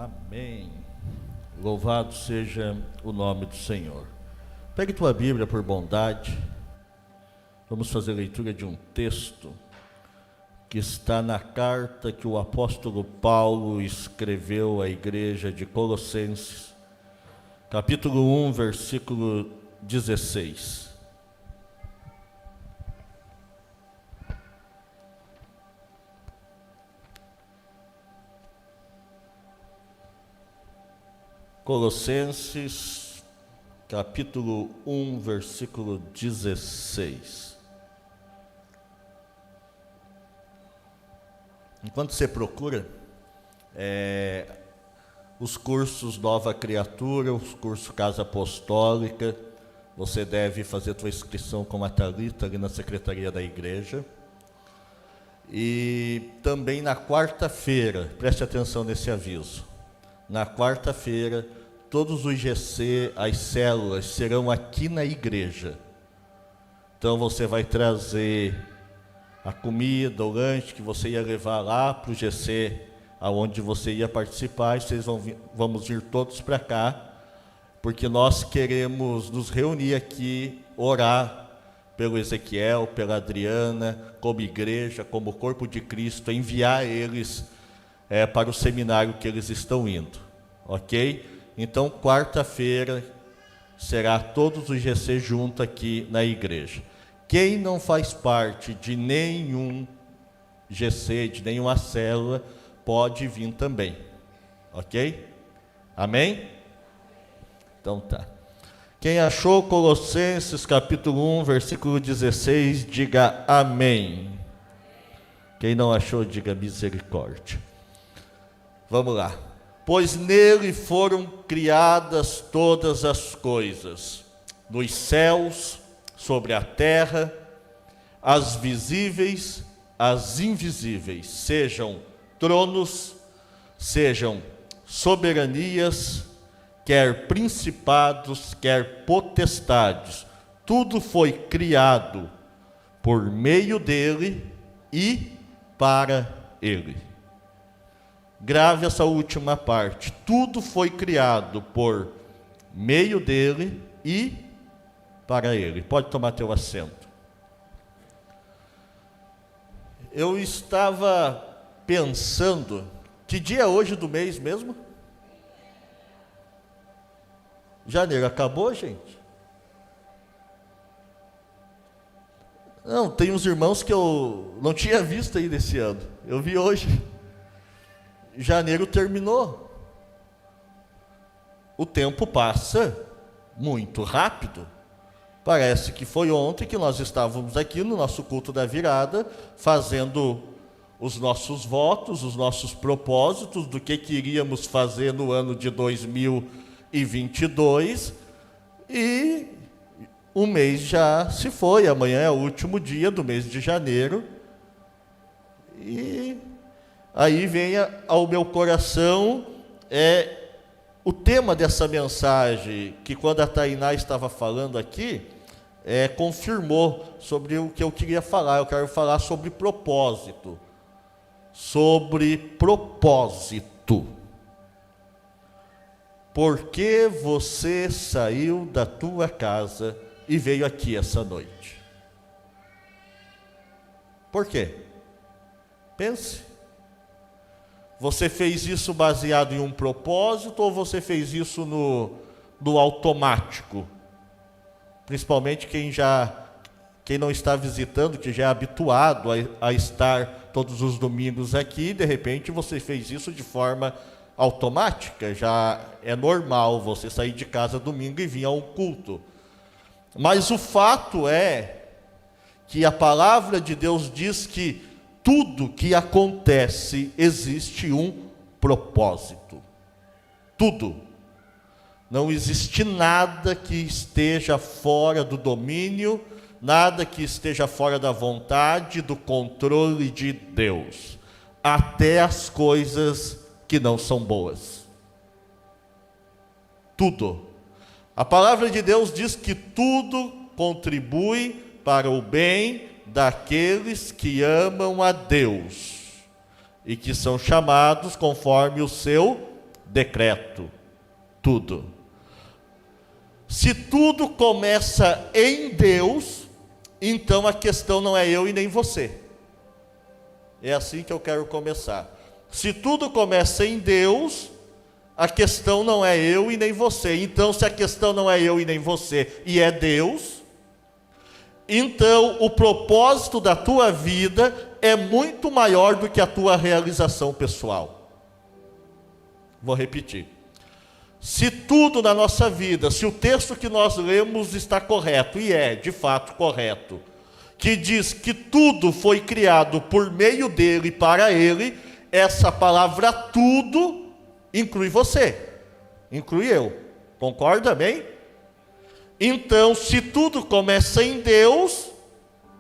Amém. Louvado seja o nome do Senhor. Pegue tua Bíblia por bondade. Vamos fazer a leitura de um texto que está na carta que o apóstolo Paulo escreveu à igreja de Colossenses, capítulo 1, versículo 16. Colossenses, capítulo 1, versículo 16. Enquanto você procura, os cursos Nova Criatura, os cursos Casa Apostólica, você deve fazer a sua inscrição com a Thalita ali na secretaria da igreja. E também na quarta-feira, preste atenção nesse aviso. Na quarta-feira, todos os GC, as células, serão aqui na igreja. Então você vai trazer a comida, o lanche que você ia levar lá para o GC, aonde você ia participar, e vamos vir todos para cá, porque nós queremos nos reunir aqui, orar pelo Ezequiel, pela Adriana, como igreja, como corpo de Cristo, enviar eles para o seminário que eles estão indo, ok? Então, quarta-feira, será todos os GC junto aqui na igreja. Quem não faz parte de nenhum GC, de nenhuma célula, pode vir também, ok? Amém? Então tá. Quem achou Colossenses capítulo 1, versículo 16, diga amém. Quem não achou, diga misericórdia. Vamos lá. Pois nele foram criadas todas as coisas, nos céus, sobre a terra, as visíveis, as invisíveis, sejam tronos, sejam soberanias, quer principados, quer potestades, tudo foi criado por meio dele e para ele. Grave essa última parte. Tudo foi criado por meio dele e para ele. Pode tomar teu assento. Eu estava pensando, que dia é hoje do mês mesmo? Janeiro acabou, gente? Não, tem uns irmãos que eu não tinha visto aí desse ano. Eu vi hoje. Janeiro terminou. O tempo passa muito rápido. Parece que foi ontem que nós estávamos aqui no nosso culto da virada, fazendo os nossos votos, os nossos propósitos do que iríamos fazer no ano de 2022, e o mês já se foi, amanhã é o último dia do mês de janeiro, e aí vem ao meu coração o tema dessa mensagem, que quando a Tainá estava falando aqui, confirmou sobre o que eu queria falar. Eu quero falar sobre propósito. Sobre propósito. Por que você saiu da tua casa e veio aqui essa noite? Por quê? Pense. Você fez isso baseado em um propósito ou você fez isso no automático? Principalmente quem não está visitando, que já é habituado a estar todos os domingos aqui, de repente você fez isso de forma automática, já é normal você sair de casa domingo e vir a um culto. Mas o fato é que a palavra de Deus diz que tudo que acontece existe um propósito. Tudo. Não existe nada que esteja fora do domínio, nada que esteja fora da vontade, do controle de Deus. Até as coisas que não são boas. Tudo. A palavra de Deus diz que tudo contribui para o bem daqueles que amam a Deus e que são chamados conforme o seu decreto, tudo. Se tudo começa em Deus, então a questão não é eu e nem você. É assim que eu quero começar. Se tudo começa em Deus, a questão não é eu e nem você. Então, se a questão não é eu e nem você, e é Deus, então o propósito da tua vida é muito maior do que a tua realização pessoal. Vou repetir. Se tudo na nossa vida, se o texto que nós lemos está correto, e é de fato correto, que diz que tudo foi criado por meio dele e para ele, essa palavra tudo inclui você, inclui eu. Concorda bem? Então, se tudo começa em Deus,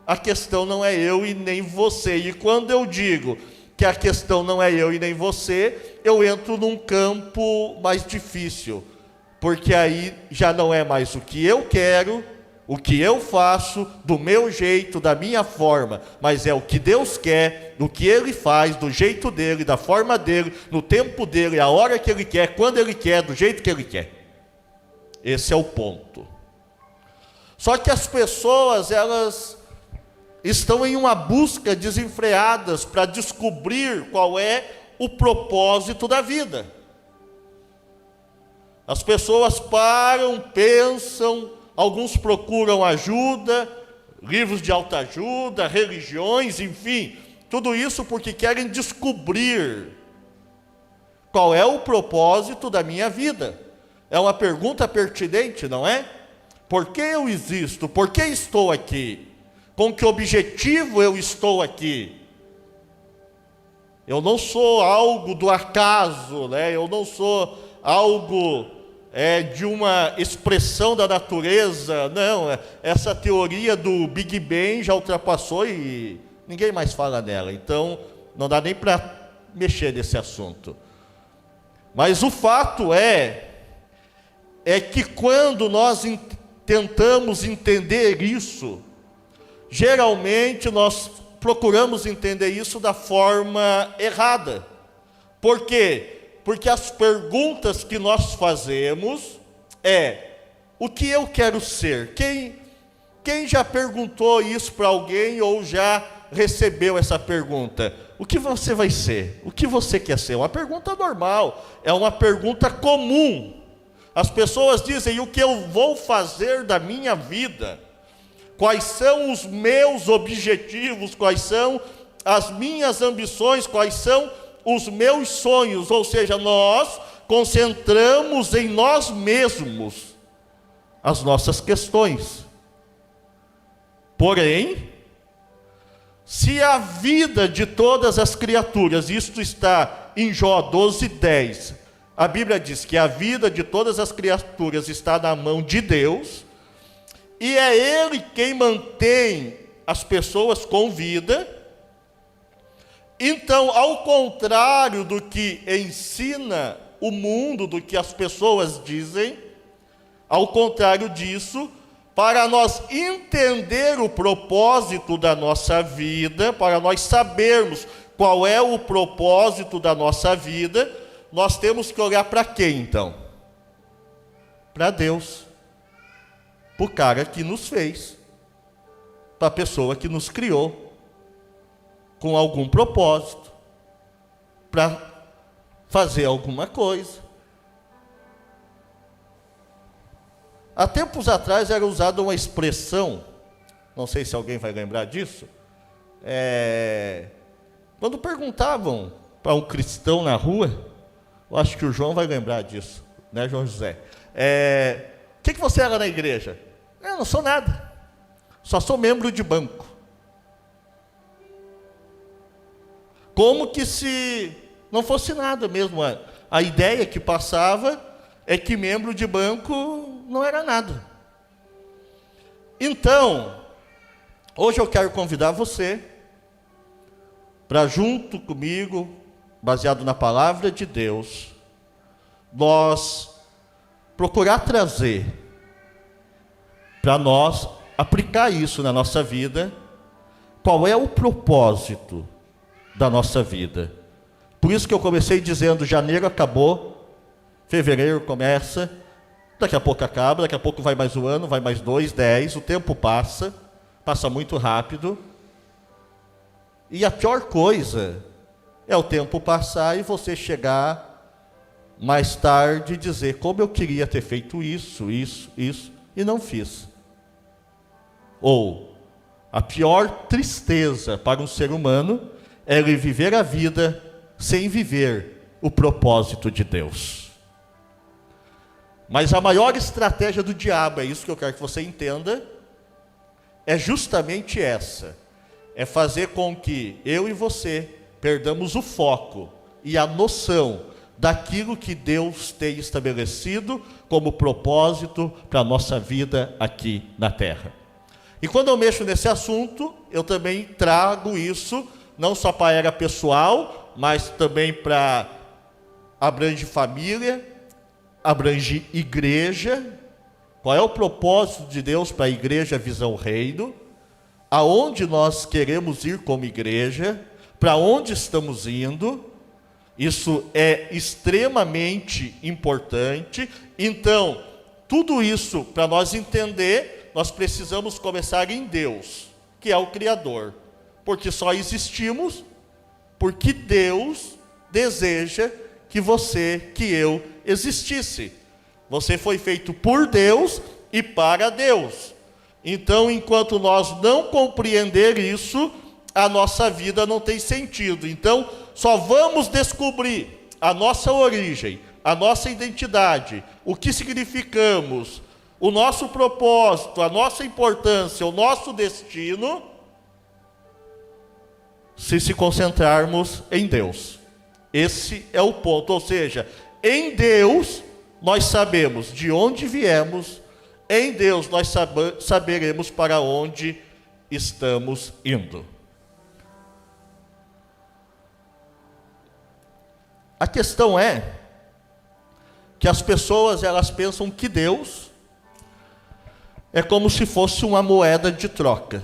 a questão não é eu e nem você. E quando eu digo que a questão não é eu e nem você, eu entro num campo mais difícil, porque aí já não é mais o que eu quero, o que eu faço, do meu jeito, da minha forma, mas é o que Deus quer, o que Ele faz, do jeito dEle, da forma dEle, no tempo dEle, a hora que Ele quer, quando Ele quer, do jeito que Ele quer. Esse é o ponto. Só que as pessoas, elas estão em uma busca desenfreadas para descobrir qual é o propósito da vida. As pessoas param, pensam, alguns procuram ajuda, livros de autoajuda, religiões, enfim, tudo isso porque querem descobrir qual é o propósito da minha vida. É uma pergunta pertinente, não é? Por que eu existo? Por que estou aqui? Com que objetivo eu estou aqui? Eu não sou algo do acaso, né? Eu não sou algo de uma expressão da natureza. Não, essa teoria do Big Bang já ultrapassou e ninguém mais fala nela. Então, não dá nem para mexer nesse assunto. Mas o fato é que quando nós tentamos entender isso, geralmente nós procuramos entender isso da forma errada. Por quê? Porque as perguntas que nós fazemos o que eu quero ser? Quem já perguntou isso para alguém ou já recebeu essa pergunta? O que você vai ser? O que você quer ser? É uma pergunta normal, é uma pergunta comum. As pessoas dizem, o que eu vou fazer da minha vida? Quais são os meus objetivos? Quais são as minhas ambições? Quais são os meus sonhos? Ou seja, nós concentramos em nós mesmos as nossas questões. Porém, se a vida de todas as criaturas, isto está em Jó 12:10, a Bíblia diz que a vida de todas as criaturas está na mão de Deus, e é Ele quem mantém as pessoas com vida. Então, ao contrário do que ensina o mundo, do que as pessoas dizem, ao contrário disso, para nós entender o propósito da nossa vida, para nós sabermos qual é o propósito da nossa vida, nós temos que olhar para quem, então? Para Deus. Para o cara que nos fez. Para a pessoa que nos criou. Com algum propósito. Para fazer alguma coisa. Há tempos atrás era usada uma expressão, não sei se alguém vai lembrar disso, quando perguntavam para um cristão na rua, eu acho que o João vai lembrar disso, né, João José? O que você era na igreja? Eu não sou nada, só sou membro de banco. Como que se não fosse nada mesmo. A ideia que passava é que membro de banco não era nada. Então, hoje eu quero convidar você para, junto comigo, baseado na palavra de Deus, nós procurar trazer para nós aplicar isso na nossa vida. Qual é o propósito da nossa vida? Por isso que eu comecei dizendo, janeiro acabou, Fevereiro começa, daqui a pouco acaba, daqui a pouco vai mais um ano, vai mais 2, 10, o tempo passa muito rápido. E a pior coisa é o tempo passar e você chegar mais tarde e dizer: como eu queria ter feito isso, e não fiz. Ou, a pior tristeza para um ser humano é ele viver a vida sem viver o propósito de Deus. Mas a maior estratégia do diabo, é isso que eu quero que você entenda, é justamente essa: é fazer com que eu e você perdamos o foco e a noção daquilo que Deus tem estabelecido como propósito para a nossa vida aqui na terra. E quando eu mexo nesse assunto, eu também trago isso, não só para a era pessoal, mas também para abrange família, abrange igreja. Qual é o propósito de Deus para a igreja Visão Reino? Aonde nós queremos ir como igreja? Para onde estamos indo? Isso é extremamente importante. Então, tudo isso, para nós entender, nós precisamos começar em Deus, que é o Criador. Porque só existimos porque Deus deseja que você, que eu existisse. Você foi feito por Deus e para Deus. Então, enquanto nós não compreender isso, a nossa vida não tem sentido. Então, só vamos descobrir a nossa origem, a nossa identidade, o que significamos, o nosso propósito, a nossa importância, o nosso destino, se concentrarmos em Deus. Esse é o ponto. Ou seja, em Deus nós sabemos de onde viemos, em Deus nós saberemos para onde estamos indo. A questão é que as pessoas, elas pensam que Deus é como se fosse uma moeda de troca.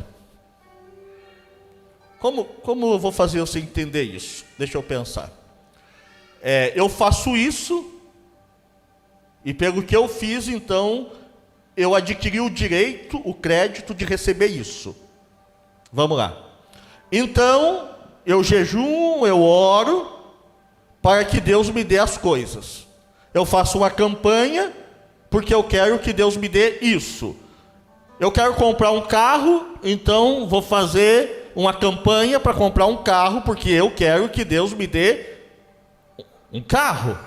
Como eu vou fazer você entender isso? Deixa eu pensar. Eu faço isso, e pelo que eu fiz, então, eu adquiri o direito, o crédito de receber isso. Vamos lá. Então, eu jejuo, eu oro, para que Deus me dê as coisas. Eu faço uma campanha, porque eu quero que Deus me dê isso. Eu quero comprar um carro, então vou fazer uma campanha para comprar um carro, porque eu quero que Deus me dê um carro.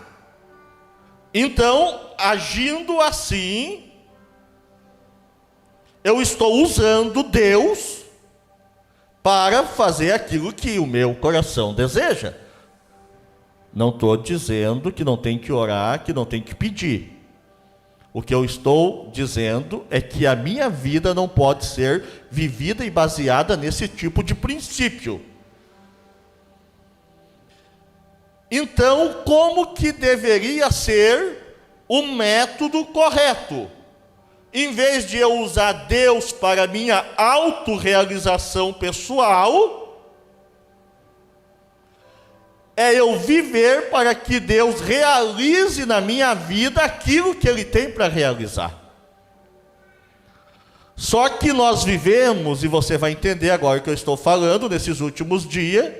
Então, agindo assim, eu estou usando Deus para fazer aquilo que o meu coração deseja. Não estou dizendo que não tem que orar, que não tem que pedir. O que eu estou dizendo é que a minha vida não pode ser vivida e baseada nesse tipo de princípio. Então, como que deveria ser o método correto? Em vez de eu usar Deus para minha autorrealização pessoal, é eu viver para que Deus realize na minha vida aquilo que Ele tem para realizar. Só que nós vivemos, e você vai entender agora o que eu estou falando, nesses últimos dias,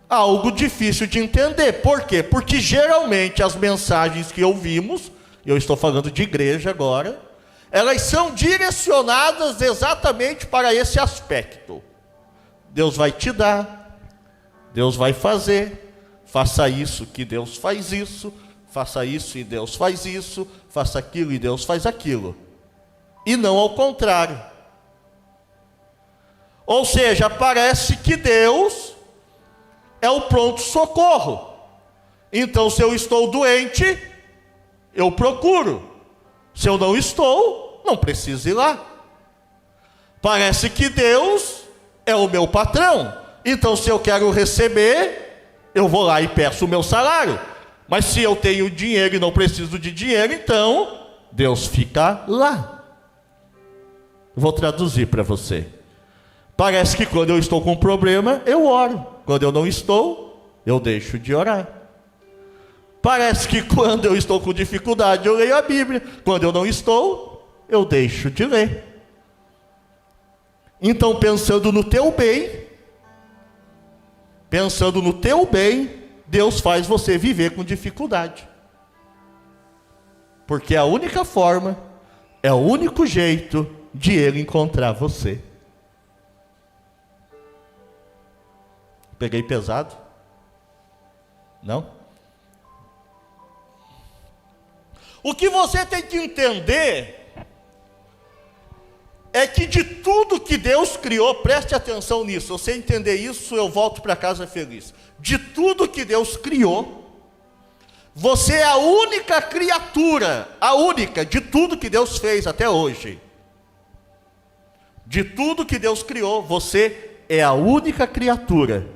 algo difícil de entender. Por quê? Porque geralmente as mensagens que ouvimos, eu estou falando de igreja agora, elas são direcionadas exatamente para esse aspecto. Deus vai te dar, Deus vai fazer, faça isso que Deus faz isso, faça isso e Deus faz isso, faça aquilo e Deus faz aquilo. E não ao contrário. Ou seja, parece que Deus é o pronto-socorro. Então, se eu estou doente, eu procuro. Se eu não estou, não preciso ir lá. Parece que Deus é o meu patrão. Então, se eu quero receber, eu vou lá e peço o meu salário. Mas se eu tenho dinheiro e não preciso de dinheiro, então Deus fica lá. Vou traduzir para você. Parece que quando eu estou com um problema, eu oro. Quando eu não estou, eu deixo de orar. Parece que quando eu estou com dificuldade, eu leio a Bíblia. Quando eu não estou, eu deixo de ler. Então, pensando no teu bem, Deus faz você viver com dificuldade. Porque é a única forma, é o único jeito de Ele encontrar você. Peguei pesado? Não? O que você tem que entender é que de tudo que Deus criou, preste atenção nisso, se você entender isso, eu volto para casa feliz. De tudo que Deus criou, você é a única criatura, a única, de tudo que Deus fez até hoje. De tudo que Deus criou, você é a única criatura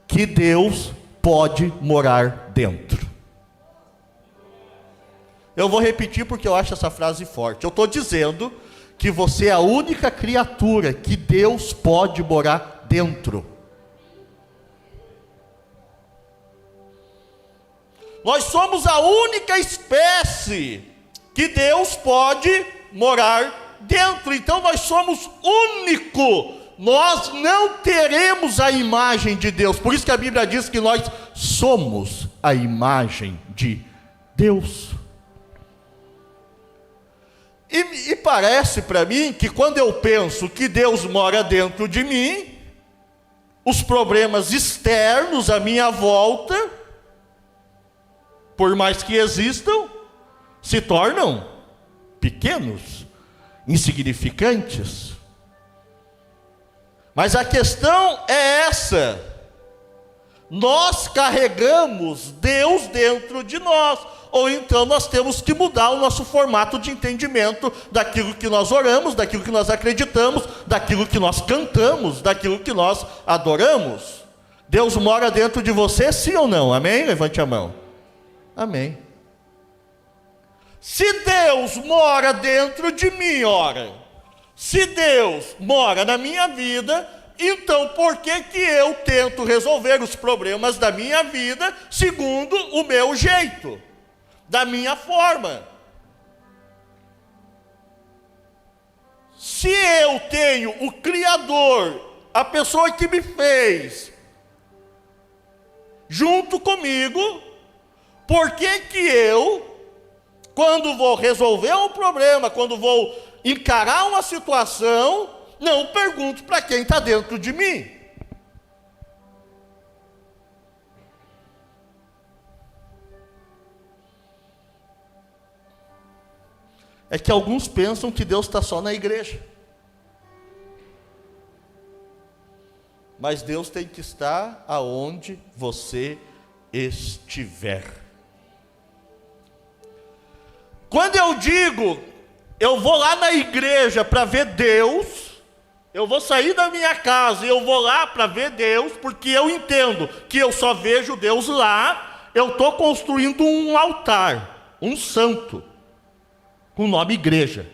que Deus pode morar dentro. Eu vou repetir porque eu acho essa frase forte. Eu estou dizendo que você é a única criatura que Deus pode morar dentro. Nós somos a única espécie que Deus pode morar dentro. Então nós somos único. Nós não teremos a imagem de Deus. Por isso que a Bíblia diz que nós somos a imagem de Deus. E parece para mim que quando eu penso que Deus mora dentro de mim, os problemas externos à minha volta, por mais que existam, se tornam pequenos, insignificantes. Mas a questão é essa: nós carregamos Deus dentro de nós, ou então nós temos que mudar o nosso formato de entendimento daquilo que nós oramos, daquilo que nós acreditamos, daquilo que nós cantamos, daquilo que nós adoramos. Deus mora dentro de você, sim ou não? Amém? Levante a mão. Amém. Se Deus mora dentro de mim, ora, se Deus mora na minha vida, então por que que eu tento resolver os problemas da minha vida segundo o meu jeito, da minha forma? Se eu tenho o Criador, a pessoa que me fez, junto comigo, por que que eu, quando vou resolver um problema, quando vou encarar uma situação, não pergunto para quem está dentro de mim? É que alguns pensam que Deus está só na igreja. Mas Deus tem que estar aonde você estiver. Quando eu digo, eu vou lá na igreja para ver Deus, eu vou sair da minha casa e eu vou lá para ver Deus, porque eu entendo que eu só vejo Deus lá, eu estou construindo um altar, um santo, com o nome igreja.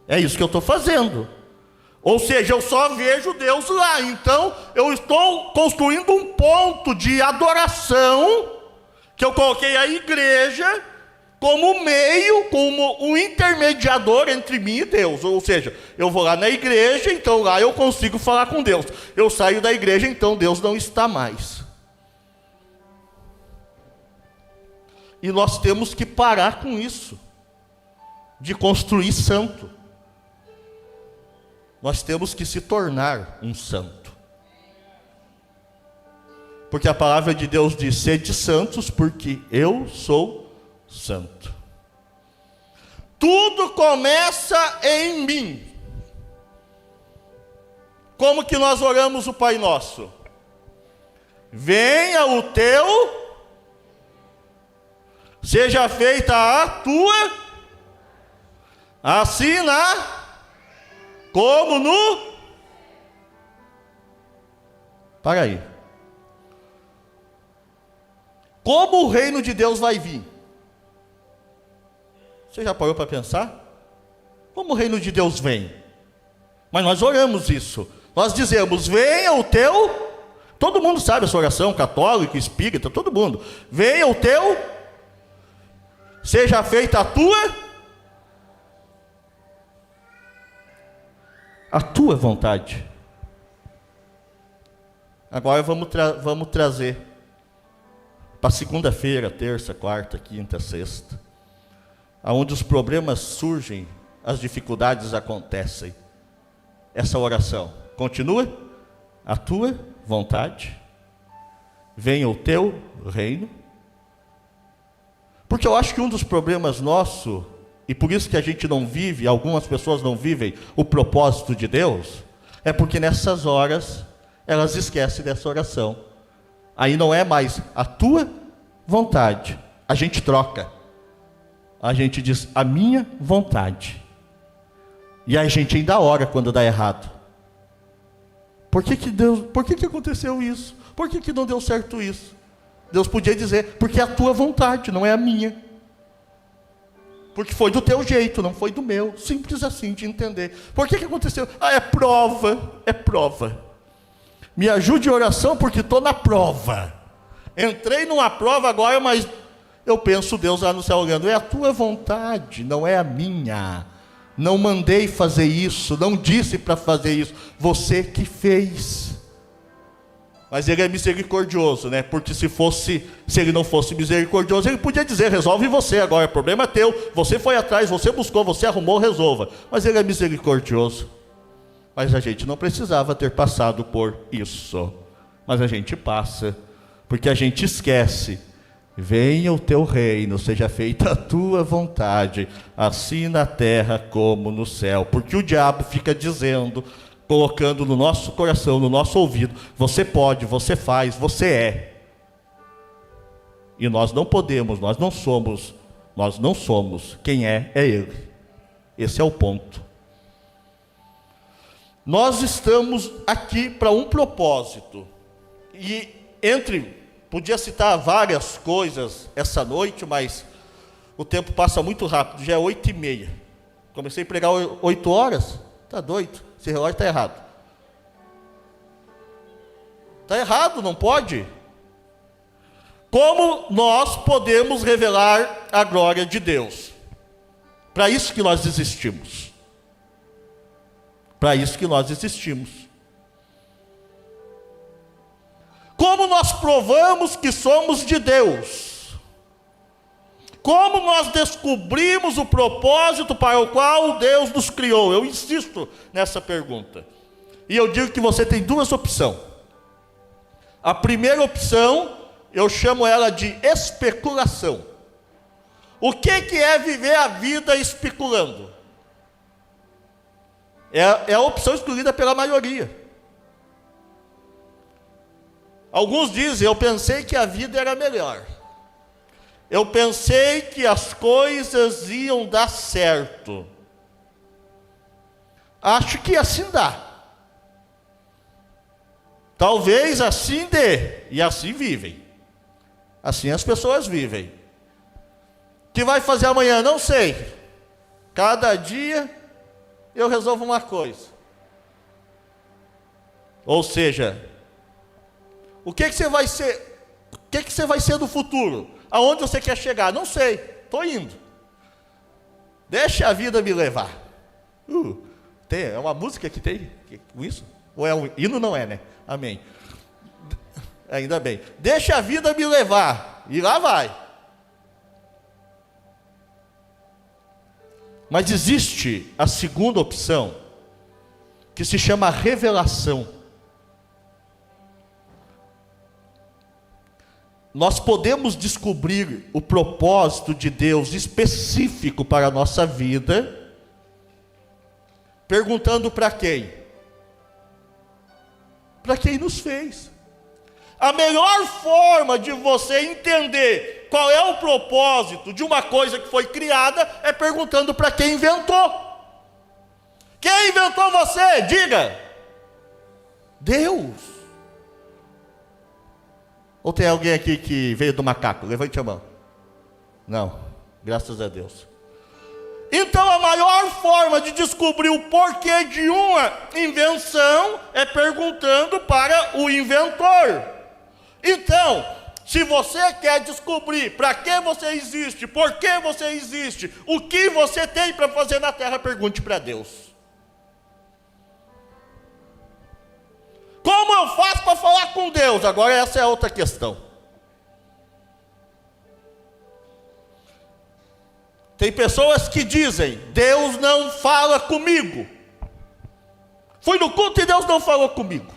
É isso que eu estou fazendo. Ou seja, eu só vejo Deus lá. Então, eu estou construindo um ponto de adoração, que eu coloquei a igreja como meio, como um intermediador entre mim e Deus. Ou seja, eu vou lá na igreja, então lá eu consigo falar com Deus. Eu saio da igreja, então Deus não está mais. E nós temos que parar com isso, de construir santo. Nós temos que se tornar um santo. Porque a palavra de Deus diz: sede santos, porque eu sou santo. Tudo começa em mim. Como que nós oramos o Pai Nosso? Venha o teu, seja feita a tua, assim como no... Para aí. Como o reino de Deus vai vir? Você já parou para pensar? Como o reino de Deus vem? Mas nós oramos isso. Nós dizemos: venha o teu Todo mundo sabe essa oração, católico, espírita, todo mundo. Venha o teu, seja feita a tua vontade. Agora vamos trazer para segunda-feira, terça, quarta, quinta, sexta, aonde os problemas surgem, as dificuldades acontecem. Essa oração continua: a tua vontade, venha o teu reino. Porque eu acho que um dos problemas nossos, e por isso que a gente não vive, algumas pessoas não vivem o propósito de Deus, é porque nessas horas elas esquecem dessa oração. Aí não é mais a tua vontade, a gente troca, a gente diz a minha vontade, e a gente ainda ora quando dá errado. Por que aconteceu isso? Por que não deu certo isso? Deus podia dizer, porque é a tua vontade, não é a minha. Porque foi do teu jeito, não foi do meu. Simples assim de entender. Por que aconteceu? É prova. Me ajude em oração porque estou na prova. Entrei numa prova agora, mas eu penso Deus lá no céu olhando, é a tua vontade, não é a minha. Não mandei fazer isso, não disse para fazer isso, você que fez. Mas ele é misericordioso, né? Porque se ele não fosse misericordioso, ele podia dizer, resolve você agora, o problema é teu, você foi atrás, você buscou, você arrumou, resolva. Mas ele é misericordioso. Mas a gente não precisava ter passado por isso. Mas a gente passa, porque a gente esquece. Venha o teu reino, seja feita a tua vontade, assim na terra como no céu. Porque o diabo fica dizendo, colocando no nosso coração, no nosso ouvido, você pode, você faz, você é. E nós não podemos, nós não somos. Quem é Ele. Esse é o ponto. Nós estamos aqui para um propósito. E podia citar várias coisas essa noite, mas o tempo passa muito rápido, já é 8h30. Comecei a pregar 8 horas, está doido, esse relógio está errado. Está errado, não pode. Como nós podemos revelar a glória de Deus? Para isso que nós existimos. Para isso que nós existimos. Como nós provamos que somos de Deus? Como nós descobrimos o propósito para o qual Deus nos criou? Eu insisto nessa pergunta. E eu digo que você tem duas opções. A primeira opção, eu chamo ela de especulação. O que é viver a vida especulando? É a opção escolhida pela maioria. Alguns dizem, eu pensei que a vida era melhor. Eu pensei que as coisas iam dar certo. Acho que assim dá. Talvez assim dê. E assim vivem. Assim as pessoas vivem. O que vai fazer amanhã? Não sei. Cada dia eu resolvo uma coisa. Ou seja, o que você vai ser? O que você vai ser no futuro? Aonde você quer chegar? Não sei. Estou indo. Deixa a vida me levar. É uma música que tem com isso? Ou é um hino? Não é, né? Amém. Ainda bem. Deixa a vida me levar. E lá vai. Mas existe a segunda opção, que se chama revelação. Nós podemos descobrir o propósito de Deus específico para a nossa vida, perguntando para quem? Para quem nos fez. A melhor forma de você entender qual é o propósito de uma coisa que foi criada é perguntando para quem inventou. Quem inventou você? Diga. Deus. Ou tem alguém aqui que veio do macaco? Levante a mão. Não, graças a Deus. Então a maior forma de descobrir o porquê de uma invenção é perguntando para o inventor. Então, se você quer descobrir para que você existe, por que você existe, o que você tem para fazer na Terra, pergunte para Deus. Como eu faço para falar com Deus? Agora essa é outra questão. Tem pessoas que dizem, Deus não fala comigo. Fui no culto e Deus não falou comigo.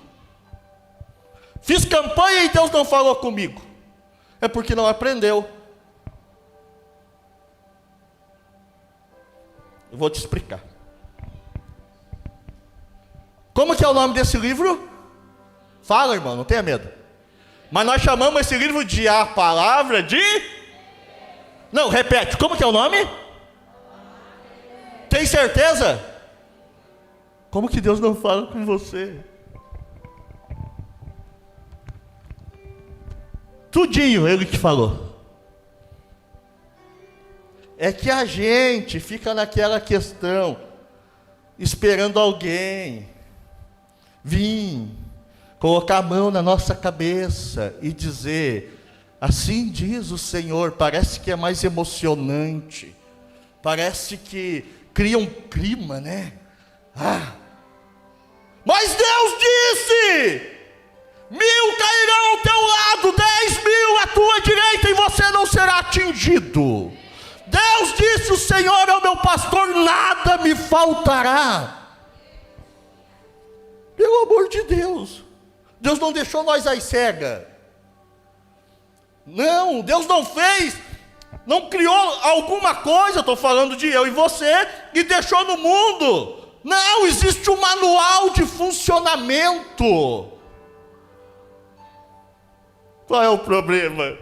Fiz campanha e Deus não falou comigo. É porque não aprendeu. Eu vou te explicar. Como que é o nome desse livro? Fala, irmão, não tenha medo. Mas nós chamamos esse livro de A Palavra de... Não, repete, como que é o nome? Tem certeza? Como que Deus não fala com você? Tudinho Ele te falou. É que a gente fica naquela questão, esperando alguém vir, colocar a mão na nossa cabeça e dizer... Assim diz o Senhor. Parece que é mais emocionante, parece que cria um clima, né? Mas Deus disse: 1000 cairão ao teu lado, 10.000 à tua direita, e você não será atingido. Deus disse: o Senhor é o meu pastor, nada me faltará. Pelo amor de Deus, Deus não deixou nós às cegas. Não, Deus não fez, não criou alguma coisa, estou falando de eu e você, e deixou no mundo. Não, existe um manual de funcionamento. Qual é o problema?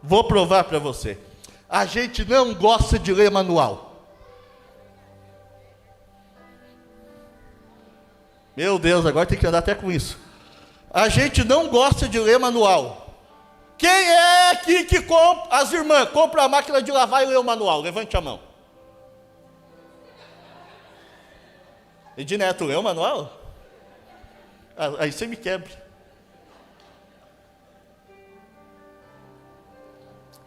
Vou provar para você. A gente não gosta de ler manual. Meu Deus, agora tem que andar até com isso. A gente não gosta de ler manual. Quem é aqui que compra, as irmãs, compra a máquina de lavar e lê o manual? Levante a mão. Edineto, lê o manual? Aí você me quebra.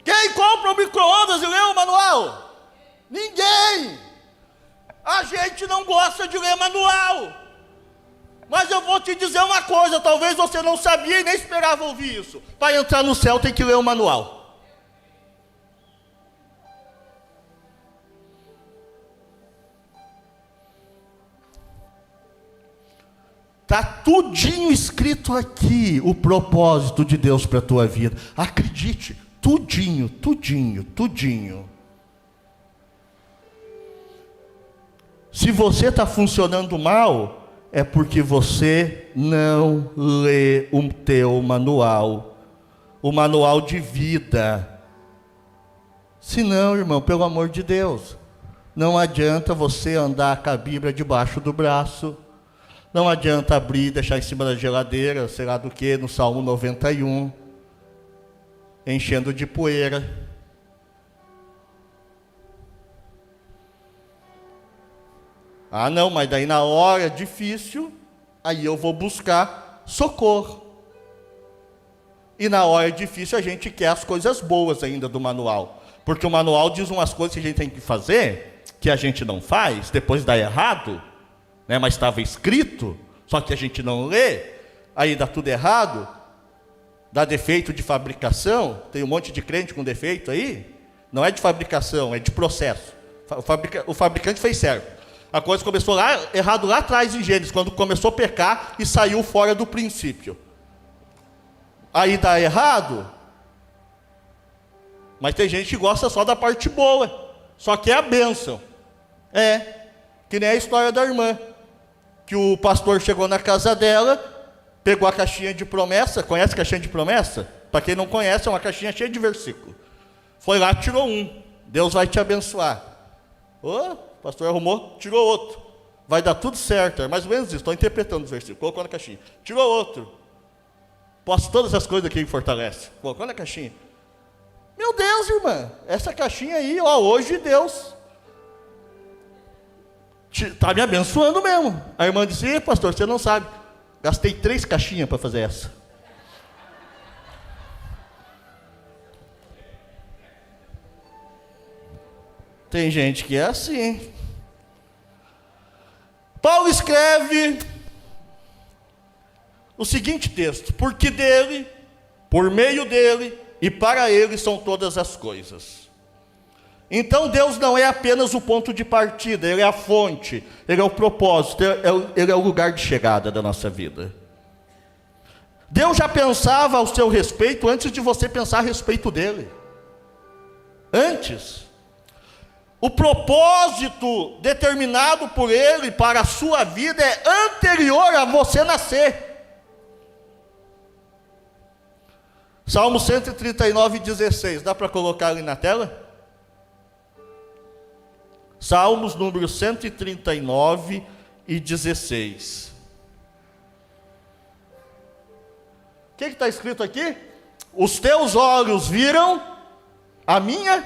Quem compra o micro-ondas e lê o manual? Ninguém. A gente não gosta de ler manual. Mas eu vou te dizer uma coisa, talvez você não sabia e nem esperava ouvir isso. Para entrar no céu tem que ler o manual. Está tudinho escrito aqui, o propósito de Deus para a tua vida. Acredite, tudinho, tudinho, tudinho. Se você está funcionando mal, é porque você não lê o teu manual, o manual de vida. Se não, irmão, pelo amor de Deus, não adianta você andar com a Bíblia debaixo do braço, não adianta abrir e deixar em cima da geladeira, sei lá do que, no Salmo 91, enchendo de poeira. Ah, não, mas daí na hora difícil, aí eu vou buscar socorro. E na hora difícil a gente quer as coisas boas ainda do manual. Porque o manual diz umas coisas que a gente tem que fazer, que a gente não faz, depois dá errado, né? Mas estava escrito, só que a gente não lê, aí dá tudo errado, dá defeito de fabricação, tem um monte de crente com defeito aí, não é de fabricação, é de processo. O fabricante fez certo. A coisa começou lá, errado lá atrás em Gênesis, quando começou a pecar e saiu fora do princípio. Aí dá errado, mas tem gente que gosta só da parte boa, só que é a bênção. Que nem a história da irmã, que o pastor chegou na casa dela, pegou a caixinha de promessa. Conhece a caixinha de promessa? Para quem não conhece, é uma caixinha cheia de versículo. Foi lá, tirou um. Deus vai te abençoar. O pastor arrumou, tirou outro. Vai dar tudo certo. É mais ou menos isso. Estou interpretando o versículo. Colocou na caixinha. Tirou outro. Posso todas as coisas aqui que fortalece. Colocou na caixinha. Meu Deus, irmã. Essa caixinha aí, hoje Deus Está me abençoando mesmo. A irmã disse: pastor, você não sabe, gastei 3 caixinhas para fazer essa. Tem gente que é assim. Paulo escreve o seguinte texto: porque dele, por meio dele e para ele são todas as coisas. Então Deus não é apenas o ponto de partida, Ele é a fonte, Ele é o propósito, Ele é o lugar de chegada da nossa vida. Deus já pensava ao seu respeito antes de você pensar a respeito dele. Antes. O propósito determinado por Ele para a sua vida é anterior a você nascer. Salmo 139:16, dá para colocar ali na tela? Salmos número 139:16. O que está escrito aqui? Os teus olhos viram a minha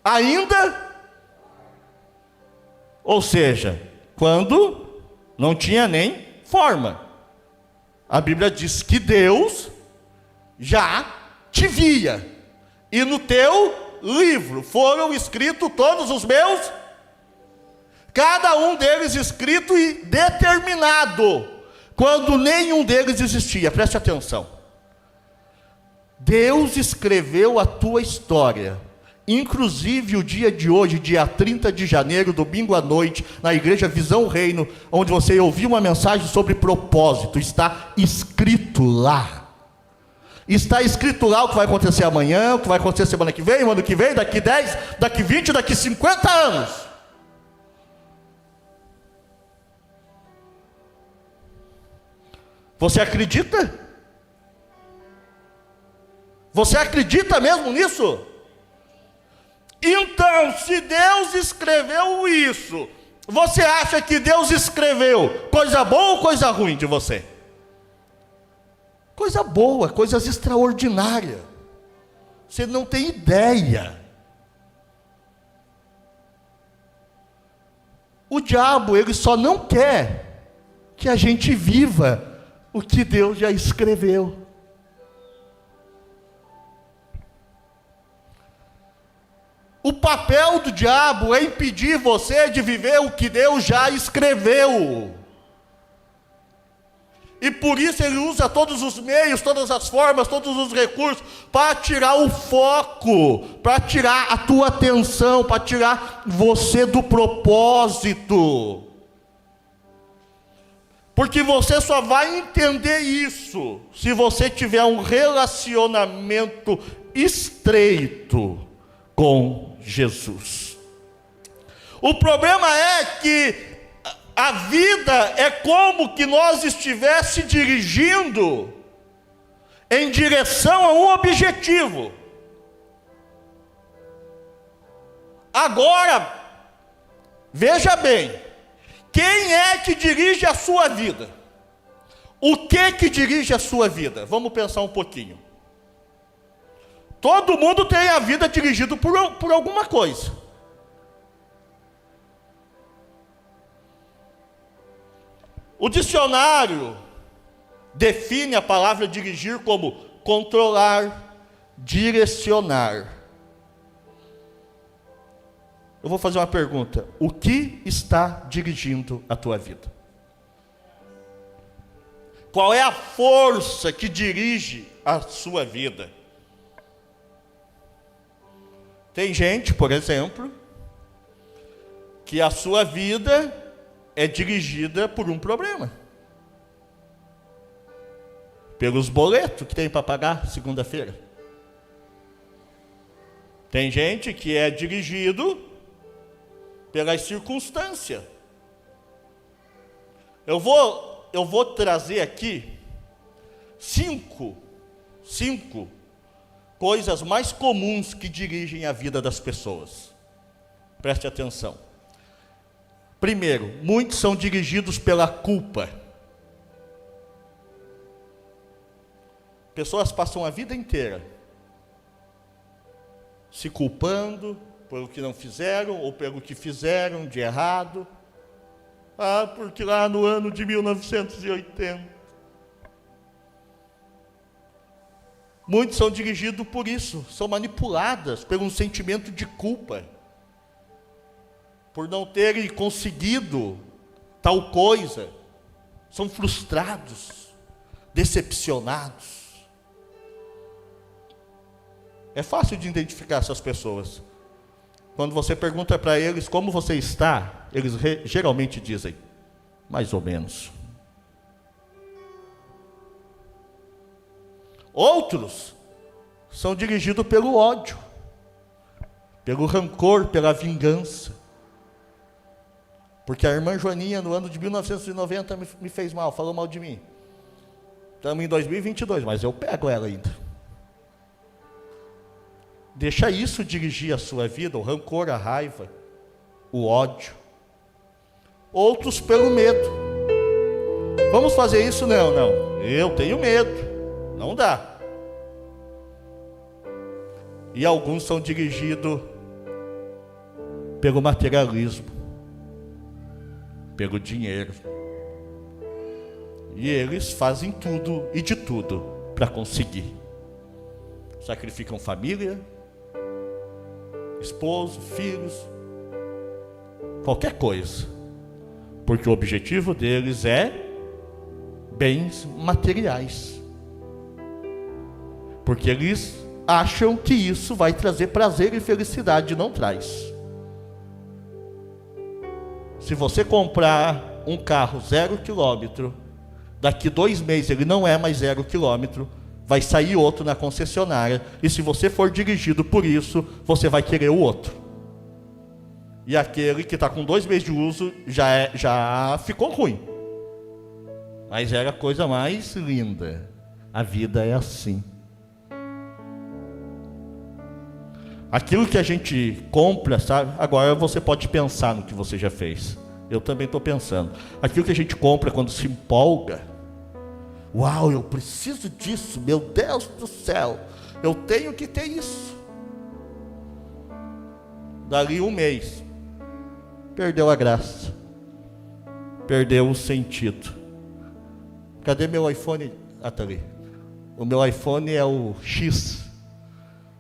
ainda, ou seja, quando não tinha nem forma. A Bíblia diz que Deus já te via, e no teu livro foram escritos todos os meus, cada um deles escrito e determinado, quando nenhum deles existia. Preste atenção. Deus escreveu a tua história, inclusive o dia de hoje, dia 30 de janeiro, domingo à noite, na igreja Visão Reino, onde você ouviu uma mensagem sobre propósito, está escrito lá. Está escrito lá o que vai acontecer amanhã, o que vai acontecer semana que vem, o ano que vem, daqui 10, daqui 20, daqui 50 anos. Você acredita? Você acredita mesmo nisso? Então, se Deus escreveu isso, você acha que Deus escreveu coisa boa ou coisa ruim de você? Coisa boa, coisas extraordinárias. Você não tem ideia. O diabo, ele só não quer que a gente viva o que Deus já escreveu. O papel do diabo é impedir você de viver o que Deus já escreveu. E por isso ele usa todos os meios, todas as formas, todos os recursos, para tirar o foco, para tirar a tua atenção, para tirar você do propósito. Porque você só vai entender isso se você tiver um relacionamento estreito com Jesus. O problema é que a vida é como que nós estivéssemos dirigindo em direção a um objetivo. Agora, veja bem, quem é que dirige a sua vida? O que dirige a sua vida? Vamos pensar um pouquinho. Todo mundo tem a vida dirigida por alguma coisa. O dicionário define a palavra dirigir como controlar, direcionar. Eu vou fazer uma pergunta: o que está dirigindo a tua vida? Qual é a força que dirige a sua vida? Tem gente, por exemplo, que a sua vida é dirigida por um problema. Pelos boletos que tem para pagar segunda-feira. Tem gente que é dirigido pelas circunstâncias. Eu vou trazer aqui cinco coisas mais comuns que dirigem a vida das pessoas. Preste atenção. Primeiro, muitos são dirigidos pela culpa. Pessoas passam a vida inteira se culpando pelo que não fizeram, ou pelo que fizeram de errado. Ah, porque lá no ano de 1980. Muitos são dirigidos por isso, são manipuladas por um sentimento de culpa, por não terem conseguido tal coisa, são frustrados, decepcionados. É fácil de identificar essas pessoas. Quando você pergunta para eles como você está, eles geralmente dizem, mais ou menos. Outros são dirigidos pelo ódio, pelo rancor, pela vingança. Porque a irmã Joaninha, no ano de 1990, me fez mal, falou mal de mim. Estamos em 2022, mas eu pego ela ainda. Deixa isso dirigir a sua vida, o rancor, a raiva, o ódio. Outros pelo medo. Vamos fazer isso? Não. Eu tenho medo. Não dá. E alguns são dirigidos pelo materialismo, pelo dinheiro. E eles fazem tudo e de tudo para conseguir. Sacrificam família, esposo, filhos, qualquer coisa, porque o objetivo deles é bens materiais, porque eles acham que isso vai trazer prazer e felicidade, não traz. Se você comprar um carro 0 quilômetro, daqui 2 meses ele não é mais 0 quilômetro, vai sair outro na concessionária, e se você for dirigido por isso, você vai querer o outro. E aquele que está com 2 meses de uso, já ficou ruim. Mas era a coisa mais linda. A vida é assim. Aquilo que a gente compra, sabe? Agora você pode pensar no que você já fez. Eu também estou pensando. Aquilo que a gente compra quando se empolga, uau, eu preciso disso, meu Deus do céu, eu tenho que ter isso. Dali 1 mês, perdeu a graça, perdeu o sentido. Cadê meu iPhone? Ah, tá ali. O meu iPhone é o X,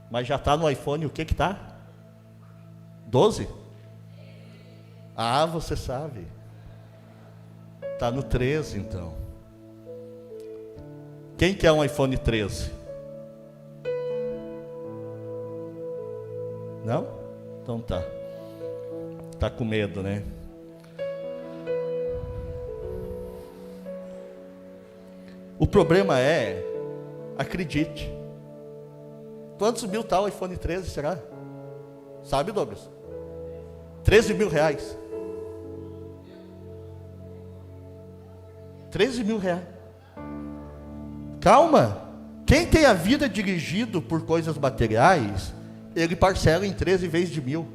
mas já está no iPhone o que está? 12? Ah, você sabe. Está no 13 então. Quem quer um iPhone 13? Não? Então tá. Tá com medo, né? O problema é, acredite. Quantos mil está o iPhone 13, será? Sabe, Douglas? 13 mil reais. 13 mil reais. Calma, quem tem a vida dirigido por coisas materiais, ele parcela em 13 vezes de 1.000.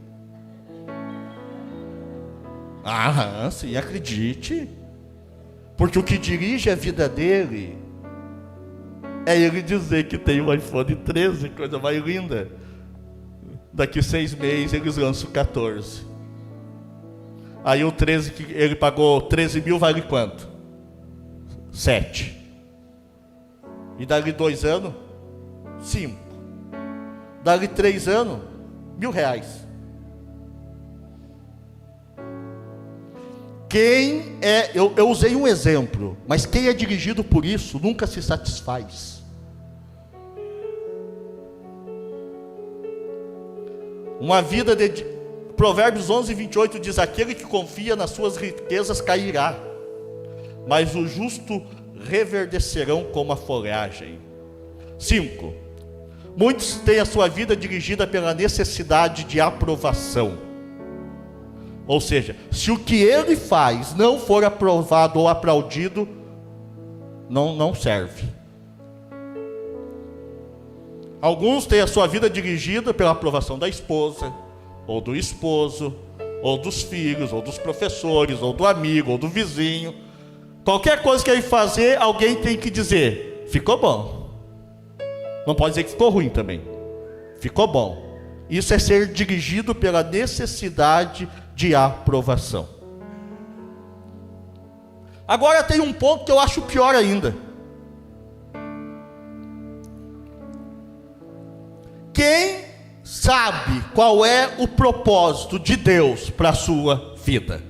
Ah, sim, acredite. Porque o que dirige a vida dele é ele dizer que tem um iPhone 13, coisa mais linda. Daqui 6 meses eles lançam o 14. Aí o 13 que ele pagou 13 mil vale quanto? 7. E dali 2 anos, 5. Dali 3 anos, R$1.000. Quem é, eu usei um exemplo, mas quem é dirigido por isso nunca se satisfaz. Uma vida de Provérbios 11:28 diz: aquele que confia nas suas riquezas cairá, mas o justo reverdecerão como a folhagem. 5. Muitos têm a sua vida dirigida pela necessidade de aprovação. Ou seja, se o que ele faz não for aprovado ou aplaudido, não serve. Alguns têm a sua vida dirigida pela aprovação da esposa, ou do esposo, ou dos filhos, ou dos professores, ou do amigo, ou do vizinho. Qualquer coisa que ele fazer, alguém tem que dizer, ficou bom. Não pode dizer que ficou ruim também. Ficou bom. Isso é ser dirigido pela necessidade de aprovação. Agora tem um ponto que eu acho pior ainda. Quem sabe qual é o propósito de Deus para a sua vida?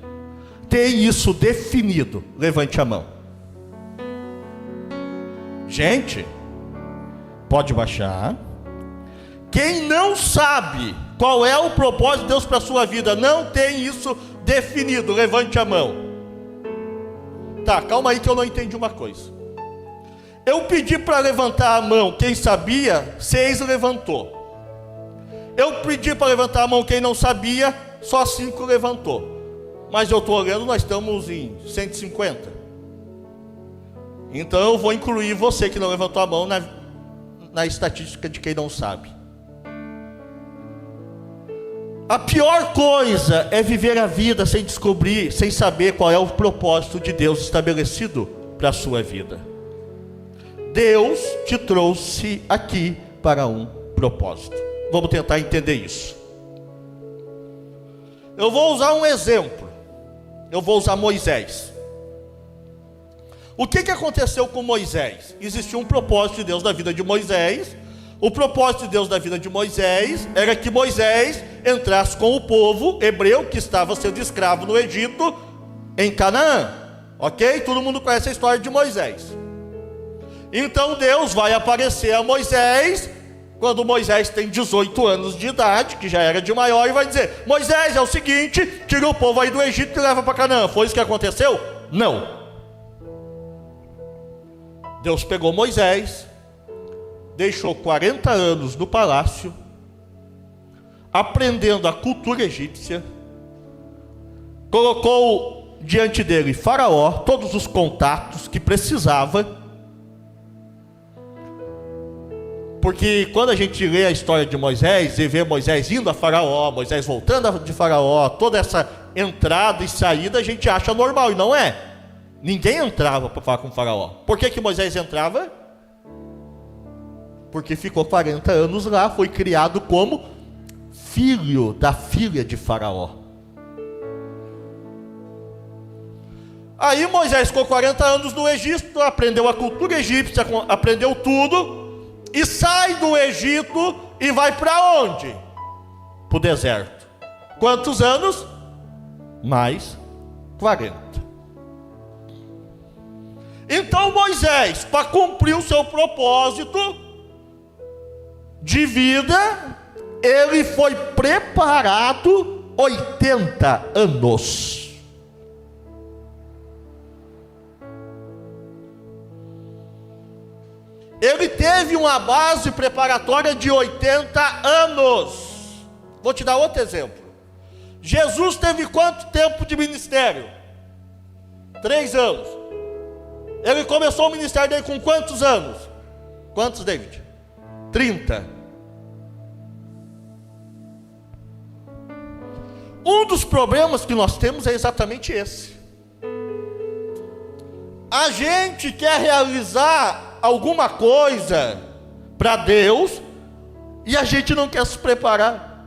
Tem isso definido? Levante a mão. Gente, pode baixar. Quem não sabe qual é o propósito de Deus para a sua vida, não tem isso definido, levante a mão. Tá, calma aí que eu não entendi uma coisa. Eu pedi para levantar a mão quem sabia, 6 levantou. Eu pedi para levantar a mão quem não sabia, só 5 levantou. Mas eu estou olhando, nós estamos em 150. Então eu vou incluir você que não levantou a mão na estatística de quem não sabe. A pior coisa é viver a vida sem descobrir, sem saber qual é o propósito de Deus estabelecido para a sua vida. Deus te trouxe aqui para um propósito. Vamos tentar entender isso. Eu vou usar um exemplo. Eu vou usar Moisés. O que aconteceu com Moisés? Existiu um propósito de Deus na vida de Moisés. O propósito de Deus da vida de Moisés era que Moisés entrasse com o povo hebreu que estava sendo escravo no Egito, em Canaã. Ok? Todo mundo conhece a história de Moisés. Então Deus vai aparecer a Moisés, quando Moisés tem 18 anos de idade, que já era de maior, e vai dizer: Moisés, é o seguinte, tira o povo aí do Egito e leva para Canaã. Foi isso que aconteceu? Não. Deus pegou Moisés, deixou 40 anos no palácio, aprendendo a cultura egípcia, colocou diante dele Faraó, todos os contatos que precisava, porque quando a gente lê a história de Moisés e vê Moisés indo a Faraó, Moisés voltando de Faraó, toda essa entrada e saída, a gente acha normal, e não é. Ninguém entrava para falar com o Faraó. Por que Moisés entrava? Porque ficou 40 anos lá, foi criado como filho da filha de Faraó. Aí Moisés ficou 40 anos no Egito, aprendeu a cultura egípcia, aprendeu tudo, e sai do Egito e vai para onde? Para o deserto. Quantos anos? Mais 40. Então Moisés, para cumprir o seu propósito de vida, ele foi preparado 80 anos. Ele teve uma base preparatória de 80 anos. Vou te dar outro exemplo. Jesus teve quanto tempo de ministério? 3 anos. Ele começou o ministério dele com quantos anos? Quantos, David? 30. Um dos problemas que nós temos é exatamente esse. A gente quer realizar alguma coisa para Deus e a gente não quer se preparar.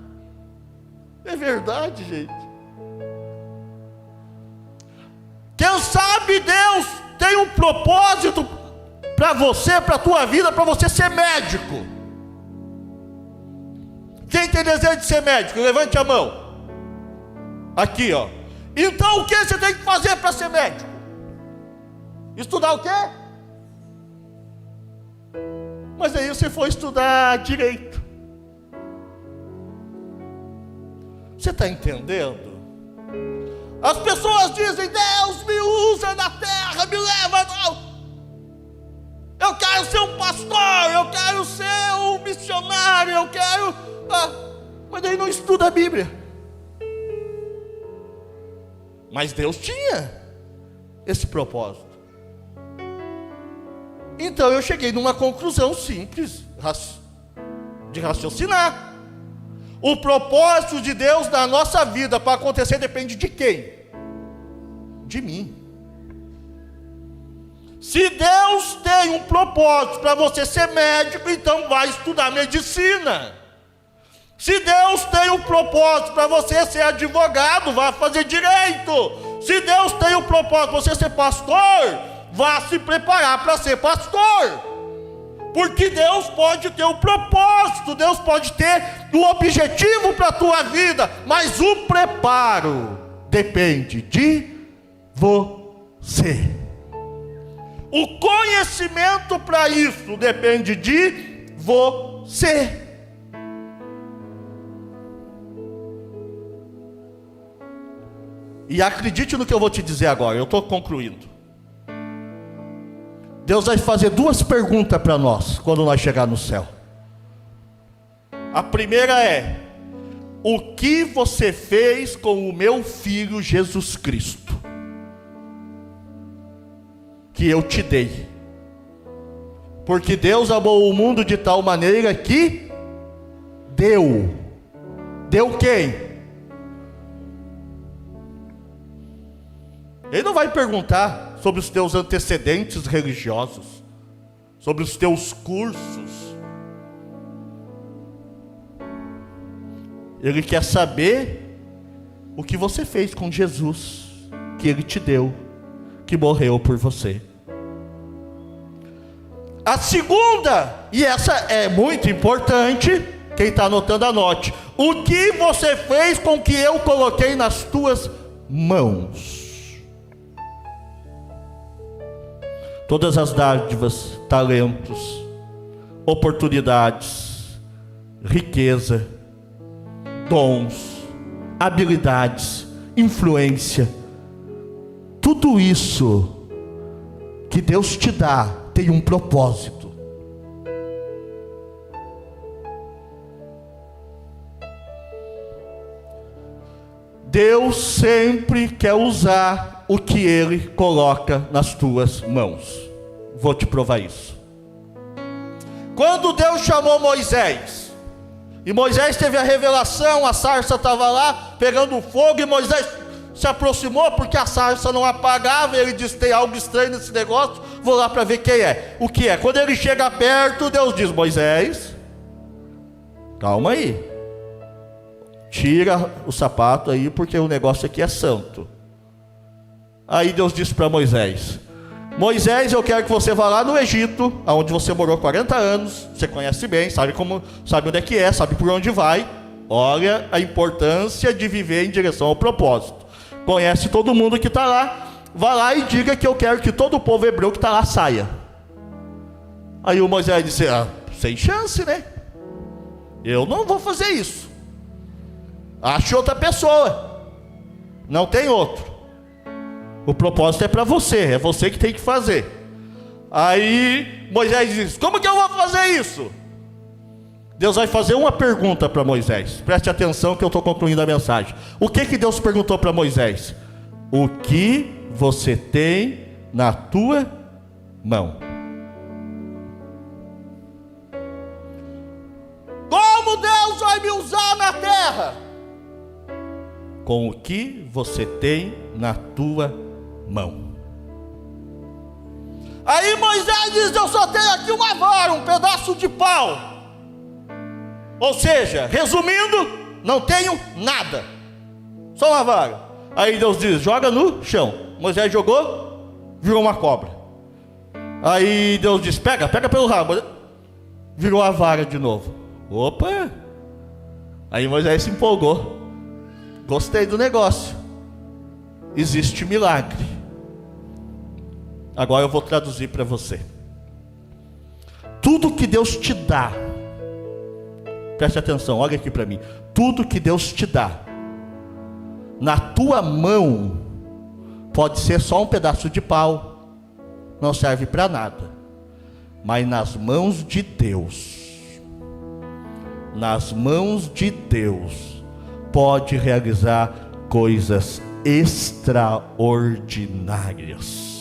É verdade, gente. Quem sabe Deus tem um propósito para você, para a tua vida, para você ser médico. Quem tem desejo de ser médico? Levante a mão. Aqui, ó. Então o que você tem que fazer para ser médico? Estudar o quê? Mas aí você foi estudar direito. Você está entendendo? As pessoas dizem: Deus me usa na terra, me leva. Não. Eu quero ser um pastor, eu quero ser um missionário, eu quero. Mas daí não estuda a Bíblia. Mas Deus tinha esse propósito. Então eu cheguei numa conclusão simples de raciocinar. O propósito de Deus na nossa vida para acontecer depende de quem? De mim. Se Deus tem um propósito para você ser médico, então vai estudar medicina. Se Deus tem um propósito para você ser advogado, vá fazer direito. Se Deus tem um propósito para você ser pastor, vá se preparar para ser pastor. Porque Deus pode ter um propósito, Deus pode ter um objetivo para a tua vida, mas o preparo depende de você. O conhecimento para isso depende de você. E acredite no que eu vou te dizer agora, eu estou concluindo. Deus vai fazer duas perguntas para nós quando nós chegar no céu. A primeira é: o que você fez com o meu filho Jesus Cristo, que eu te dei? Porque Deus amou o mundo de tal maneira que deu. Deu quem? Ele não vai perguntar sobre os teus antecedentes religiosos, sobre os teus cursos. Ele quer saber o que você fez com Jesus, que Ele te deu, que morreu por você. A segunda, e essa é muito importante, quem está anotando, anote: o que você fez com o que eu coloquei nas tuas mãos? Todas as dádivas, talentos, oportunidades, riqueza, dons, habilidades, influência, tudo isso que Deus te dá tem um propósito. Deus sempre quer usar o que Ele coloca nas tuas mãos. Vou te provar isso. Quando Deus chamou Moisés, e Moisés teve a revelação, a sarça estava lá pegando fogo, e Moisés se aproximou porque a sarça não apagava. Ele disse: tem algo estranho nesse negócio, vou lá para ver quem é. O que é? Quando ele chega perto, Deus diz: Moisés, calma aí, tira o sapato aí, porque o negócio aqui é santo. Aí Deus disse para Moisés: Moisés, eu quero que você vá lá no Egito, onde você morou 40 anos, você conhece bem, sabe onde é que é, sabe por onde vai. Olha a importância de viver em direção ao propósito. Conhece todo mundo que está lá, vá lá e diga que eu quero que todo o povo hebreu que está lá saia. Aí o Moisés disse: sem chance, né? Eu não vou fazer isso. Ache outra pessoa, não tem outro. O propósito é para você, é você que tem que fazer. Aí Moisés diz: como que eu vou fazer isso? Deus vai fazer uma pergunta para Moisés. Preste atenção que eu estou concluindo a mensagem. O que Deus perguntou para Moisés? O que você tem na tua mão? Como Deus vai me usar na terra? Com o que você tem na tua mão. Aí Moisés diz: eu só tenho aqui uma vara, um pedaço de pau. Ou seja, resumindo, não tenho nada, só uma vara. Aí Deus diz: joga no chão. Moisés jogou, virou uma cobra. Aí Deus diz: pega pelo rabo. Virou a vara de novo. Opa! Aí Moisés se empolgou. Gostei do negócio. Existe milagre. Agora eu vou traduzir para você. Tudo que Deus te dá, preste atenção, olha aqui para mim. Tudo que Deus te dá, na tua mão, pode ser só um pedaço de pau, não serve para nada. Mas nas mãos de Deus, pode realizar coisas extraordinárias.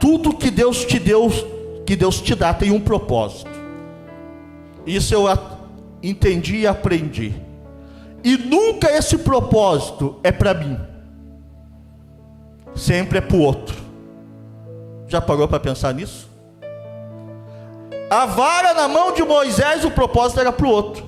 Tudo que Deus te deu, que Deus te dá, tem um propósito. Isso eu entendi e aprendi. E nunca esse propósito é para mim. Sempre é para o outro. Já parou para pensar nisso? A vara na mão de Moisés, o propósito era para o outro.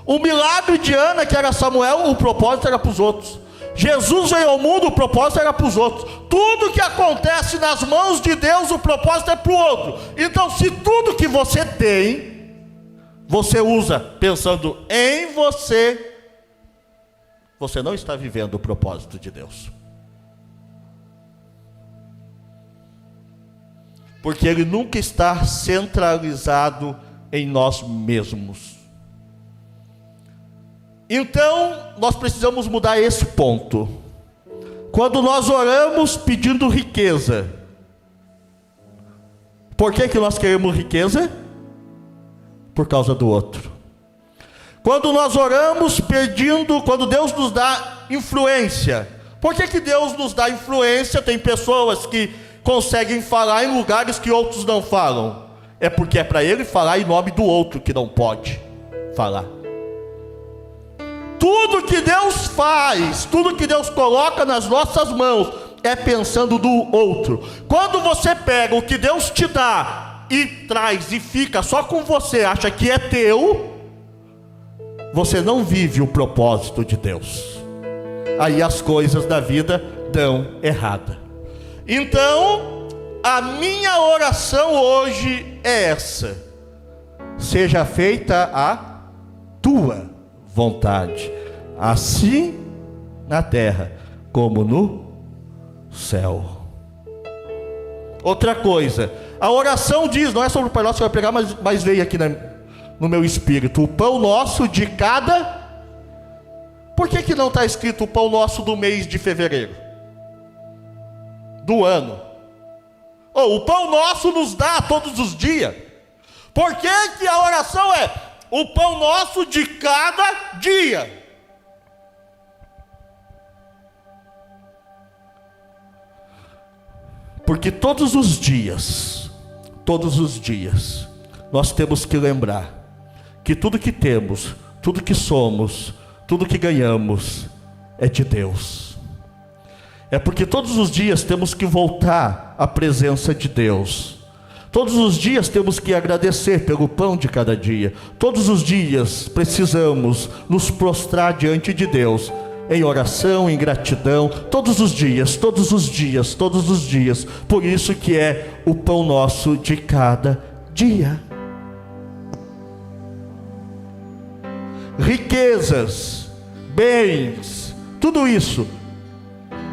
O milagre de Ana, que era Samuel, o propósito era para os outros. Jesus veio ao mundo, o propósito era para os outros. Tudo que acontece nas mãos de Deus, o propósito é para o outro. Então, se tudo que você tem, você usa pensando em você, você não está vivendo o propósito de Deus. Porque Ele nunca está centralizado em nós mesmos. Então, nós precisamos mudar esse ponto. Quando nós oramos pedindo riqueza, por que nós queremos riqueza? Por causa do outro. Quando nós oramos pedindo, quando Deus nos dá influência, por que Deus nos dá influência? Tem pessoas que conseguem falar em lugares que outros não falam. É porque é para ele falar em nome do outro que não pode falar. Tudo que Deus faz, tudo que Deus coloca nas nossas mãos, é pensando no outro. Quando você pega o que Deus te dá e traz e fica só com você, acha que é teu, você não vive o propósito de Deus. Aí as coisas da vida dão errada. Então, a minha oração hoje é essa: seja feita a tua vontade, assim na terra como no céu. Outra coisa, a oração diz, não é sobre o Pai Nosso que vai pregar, mas veio aqui no meu espírito, o pão nosso de cada... Por que não está escrito o pão nosso do mês de fevereiro? Do ano. O pão nosso nos dá todos os dias. Por que a oração é o pão nosso de cada dia? Porque todos os dias, nós temos que lembrar que tudo que temos, tudo que somos, tudo que ganhamos é de Deus. É porque todos os dias temos que voltar à presença de Deus. Todos os dias temos que agradecer pelo pão de cada dia. Todos os dias precisamos nos prostrar diante de Deus, em oração, em gratidão, todos os dias. Por isso que é o pão nosso de cada dia. Riquezas, bens, tudo isso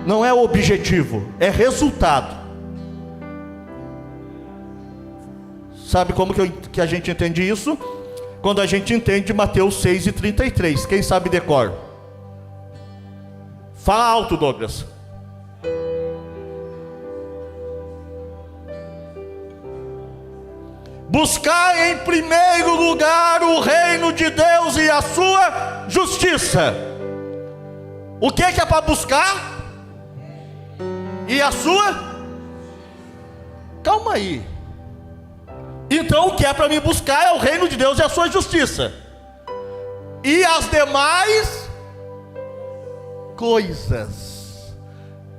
não é o objetivo, é resultado. Sabe como que a gente entende isso? Quando a gente entende Mateus 6:33. Quem sabe decor? Fala alto, Douglas. Buscar em primeiro lugar o reino de Deus e a sua justiça. O que é para buscar? E a sua? Calma aí. Então o que é para mim buscar é o reino de Deus e a sua justiça. E as demais coisas.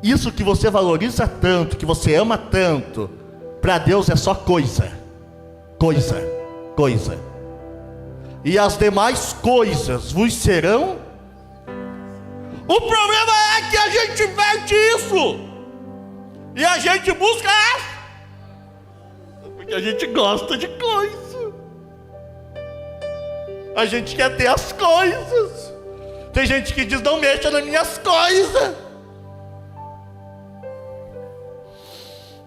Isso que você valoriza tanto, que você ama tanto, para Deus é só coisa. E as demais coisas vos serão. O problema é que a gente inverte isso. E a gente busca porque a gente gosta de coisa. A gente quer ter as coisas. Tem gente que diz, não mexa nas minhas coisas.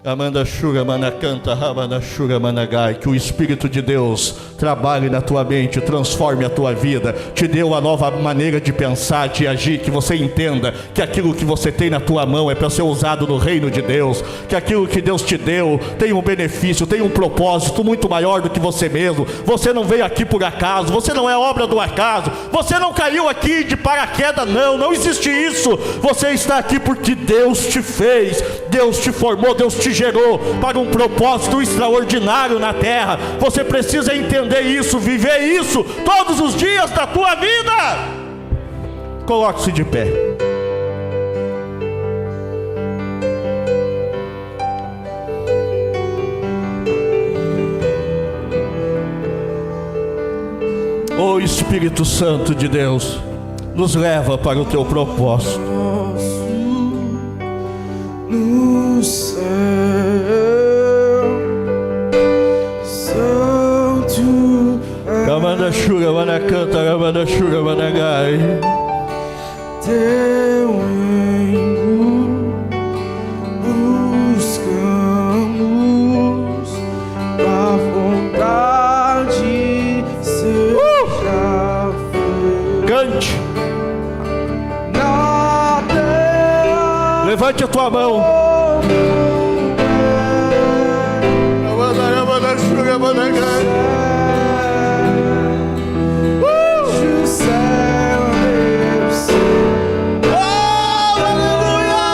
Amanda Shura Manacanta Ramana Shura Managai. Que o Espírito de Deus trabalhe na tua mente, transforme a tua vida, te dê uma nova maneira de pensar, de agir. Que você entenda que aquilo que você tem na tua mão é para ser usado no reino de Deus. Que aquilo que Deus te deu tem um benefício, tem um propósito muito maior do que você mesmo. Você não veio aqui por acaso, você não é obra do acaso, você não caiu aqui de paraquedas, não existe isso. Você está aqui porque Deus te fez, Deus te formou, Deus te gerou para um propósito extraordinário na terra. Você precisa entender isso, viver isso todos os dias da tua vida. Coloque-se de pé. Ó Espírito Santo de Deus, nos leva para o teu propósito. No céu, Santo Ramandachura, Manacanta, Ramandachura, Managai. Teu reino buscamos, a vontade seja feita. Cante, Na terra levante a tua mão. Ramandachura, Managai. deixa o céu descer. Aleluia!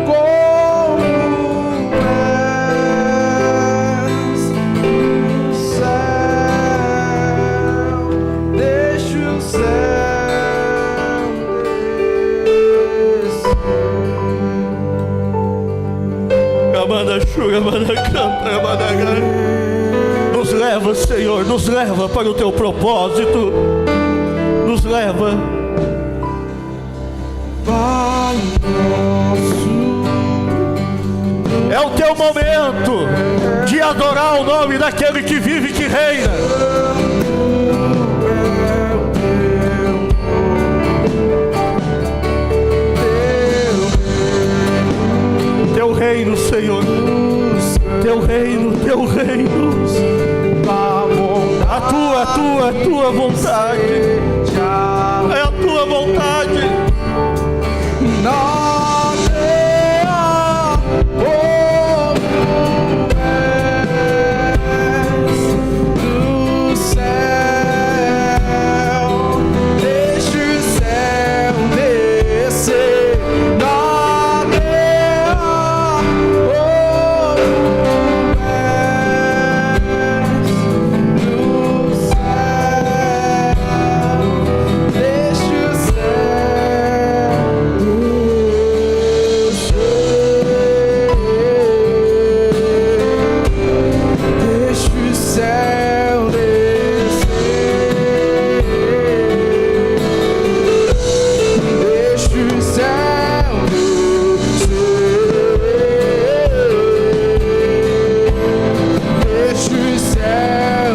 Como és no céu, deixa o céu descer. Ramandachura, Manacanta, Managai. Nos leva, Senhor, nos leva para o teu propósito. Nos leva. Pai nosso, É o teu momento de adorar o nome daquele que vive e que reina. Teu reino, Senhor. Teu reino, teu reino. A tua vontade. É a tua vontade. na terra, como és no céu, deixa o céu descer. Na terra, como és no céu, deixa o céu Deixa o céu, deixa o céu.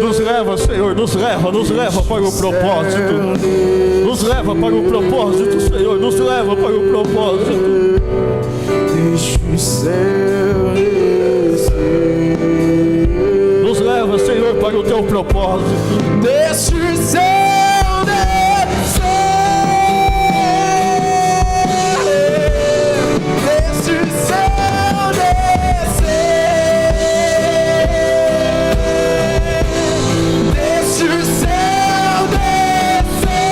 Nos leva, Senhor, nos leva para o propósito. Nos leva para o propósito, Senhor, nos leva para o propósito. Deixa o céu descer. Nos leva, Senhor, para o teu propósito. Deixa o céu descer. Deixa o céu descer. Deixa o céu descer.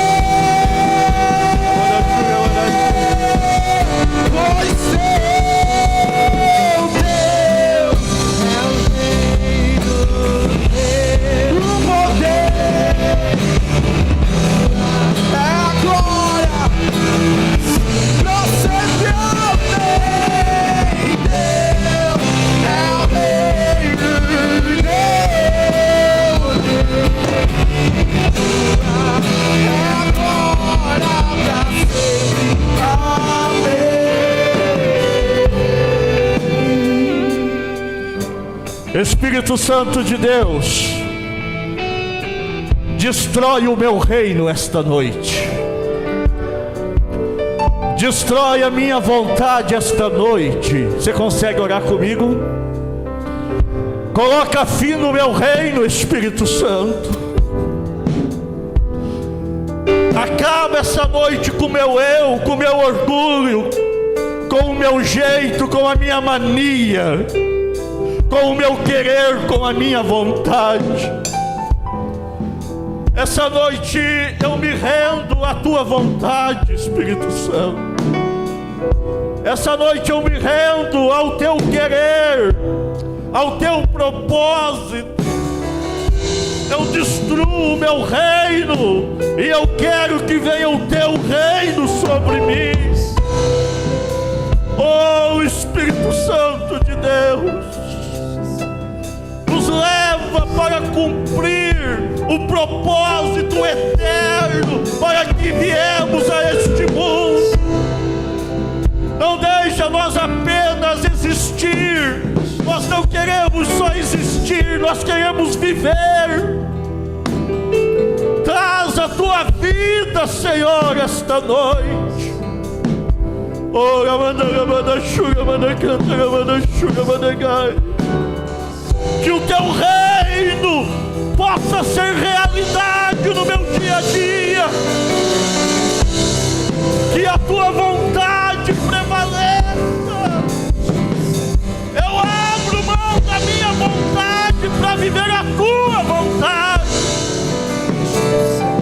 Pois seu Deus é o reino, o poder. Espírito Santo de Deus, destrói o meu reino esta noite. Destrói a minha vontade esta noite. Você consegue orar comigo? Coloca fim no meu reino, Espírito Santo. Acaba essa noite com o meu eu, com o meu orgulho, com o meu jeito, com a minha mania, com o meu querer, com a minha vontade. Essa noite eu me rendo à tua vontade, Espírito Santo. Essa noite eu me rendo ao teu querer, ao teu propósito. Eu destruo o meu reino e eu quero que venha o teu reino sobre mim. Oh, Espírito Santo de Deus, nos leva para cumprir o propósito eterno para que viemos a este mundo. Não deixa nós apenas existir. Nós não queremos só existir, nós queremos viver. Traz a tua vida, Senhor, esta noite. Oh, que o teu reino possa ser realidade no meu dia a dia. Que a tua vontade prevaleça. Eu abro mão da minha vontade para viver a tua vontade.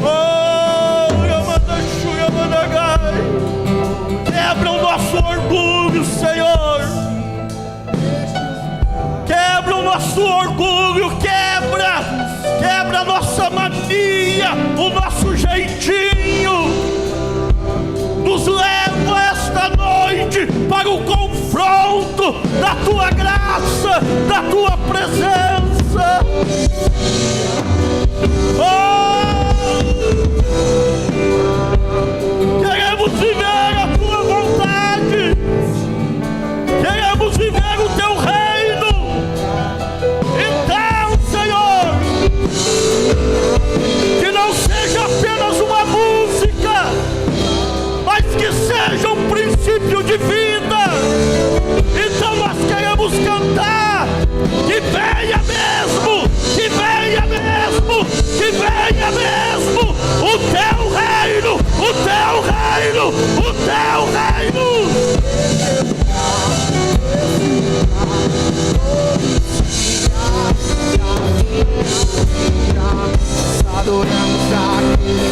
Oh, quebra o nosso orgulho, Senhor. Quebra o nosso orgulho, quebra a nossa mania, o nosso jeitinho. Nos leva esta noite para o confronto da tua graça, da tua presença. Oh! Queremos viver a tua vontade, queremos viver o teu reino. Então, Senhor, que não seja apenas uma música, mas que seja um princípio de vida. Então nós queremos cantar, que venha mesmo, que venha mesmo, que venha mesmo o teu reino, o teu reino, o teu reino. Adoramos aquele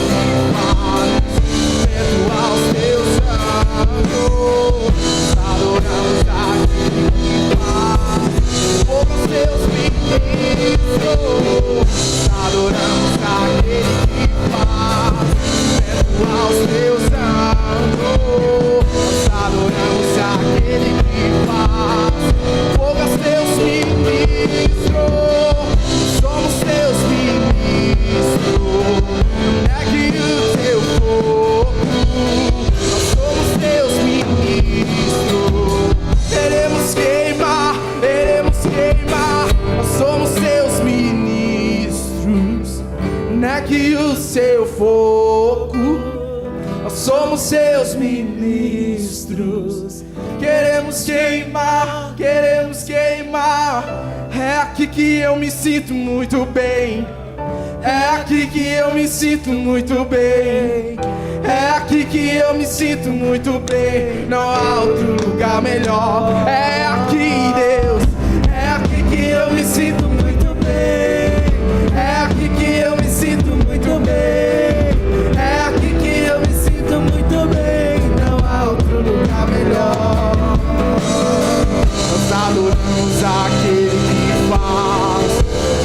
feito aos teus santos. Adoramos aquele que faz por os teus ministros. Adoramos aquele que faz feito aos teus santos. Adoramos aquele que faz por os teus ministros. Somos teus ministros, negue o teu corpo. Nós somos teus ministros. Queremos queimar, nós somos teus ministros. Negue o seu fogo. Nós somos seus ministros. Queremos queimar, queremos queimar. É aqui que eu me sinto muito bem. É aqui que eu me sinto muito bem. É aqui que eu me sinto muito bem. Não há outro lugar melhor. É aqui, Deus. É aqui que eu me sinto muito bem. É aqui que eu me sinto muito bem. É aqui que eu me sinto muito bem. Não há outro lugar melhor. Nós adoramos aquele que faz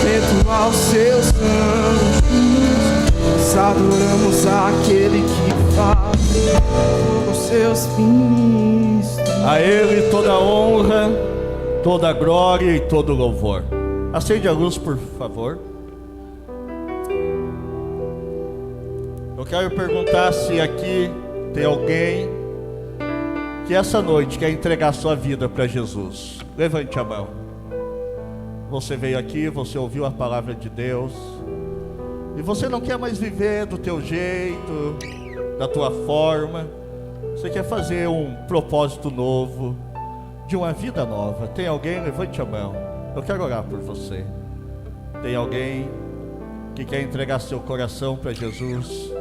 feito aos seus santos. Nós adoramos aquele que faz os seus ministros. A Ele toda honra, toda glória e todo louvor. Acende a luz, por favor. Eu quero perguntar se aqui tem alguém que essa noite quer entregar sua vida para Jesus. Levante a mão. Você veio aqui, você ouviu a palavra de Deus, e você não quer mais viver do teu jeito, da tua forma. Você quer fazer um propósito novo, de uma vida nova. Tem alguém? Levante a mão. Eu quero orar por você. Tem alguém que quer entregar seu coração para Jesus?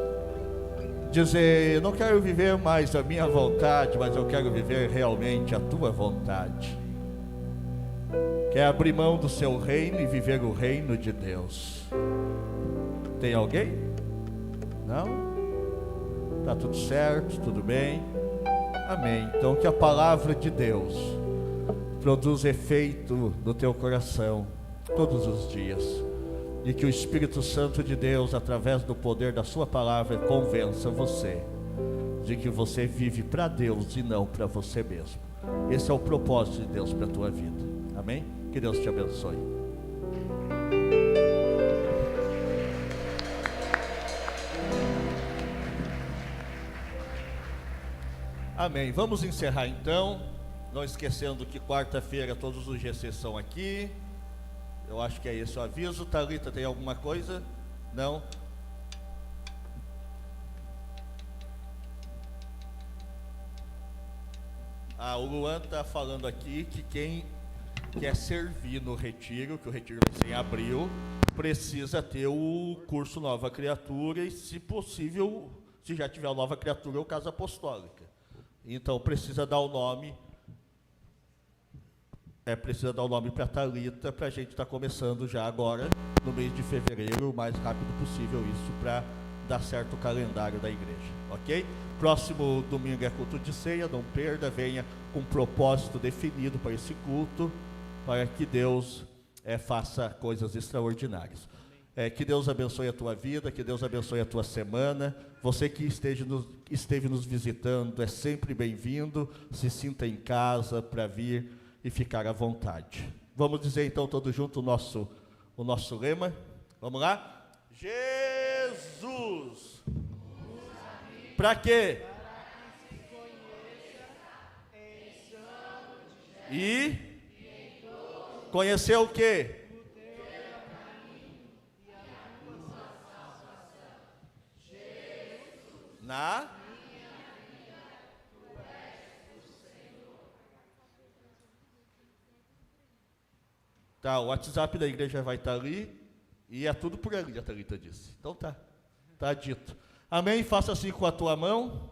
Dizer, não quero viver mais a minha vontade, mas eu quero viver realmente a tua vontade. Quer abrir mão do seu reino e viver o reino de Deus? Tem alguém? Não? Tá tudo certo, tudo bem? Amém. Então que a palavra de Deus produza efeito no teu coração todos os dias, e que o Espírito Santo de Deus, através do poder da sua palavra, convença você de que você vive para Deus e não para você mesmo. Esse é o propósito de Deus para a tua vida. Amém? Que Deus te abençoe. Amém. Vamos encerrar então, não esquecendo que quarta-feira todos os GCs são aqui. Eu acho que é esse o aviso. Thalita, tem alguma coisa? Não? O Luan está falando aqui que quem quer servir no retiro, que o retiro vai ser em abril, precisa ter o curso Nova Criatura e, se possível, se já tiver a Nova Criatura, o Casa Apostólica. Então precisa dar o nome. Precisa dar o nome para a Thalita, para a gente estar começando já agora, no mês de fevereiro, o mais rápido possível, isso para dar certo o calendário da igreja, ok? Próximo domingo é culto de ceia, não perda, venha com um propósito definido para esse culto, para que Deus faça coisas extraordinárias. Que Deus abençoe a tua vida, que Deus abençoe a tua semana. Você que esteve nos visitando é sempre bem-vindo, se sinta em casa para vir e ficar à vontade. Vamos dizer então todos juntos o nosso lema? Vamos lá? Jesus! Para quê? E conhecer o quê? Na Tá, o WhatsApp da igreja vai estar ali, e é tudo por ali, a Thalita disse. Então tá dito. Amém? Faça assim com a tua mão.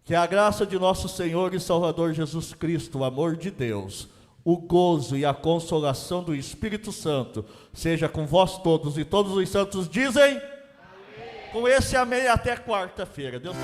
Que a graça de nosso Senhor e Salvador Jesus Cristo, o amor de Deus, o gozo e a consolação do Espírito Santo, seja com vós todos, e todos os santos dizem, amém. Com esse amém até quarta-feira. Deus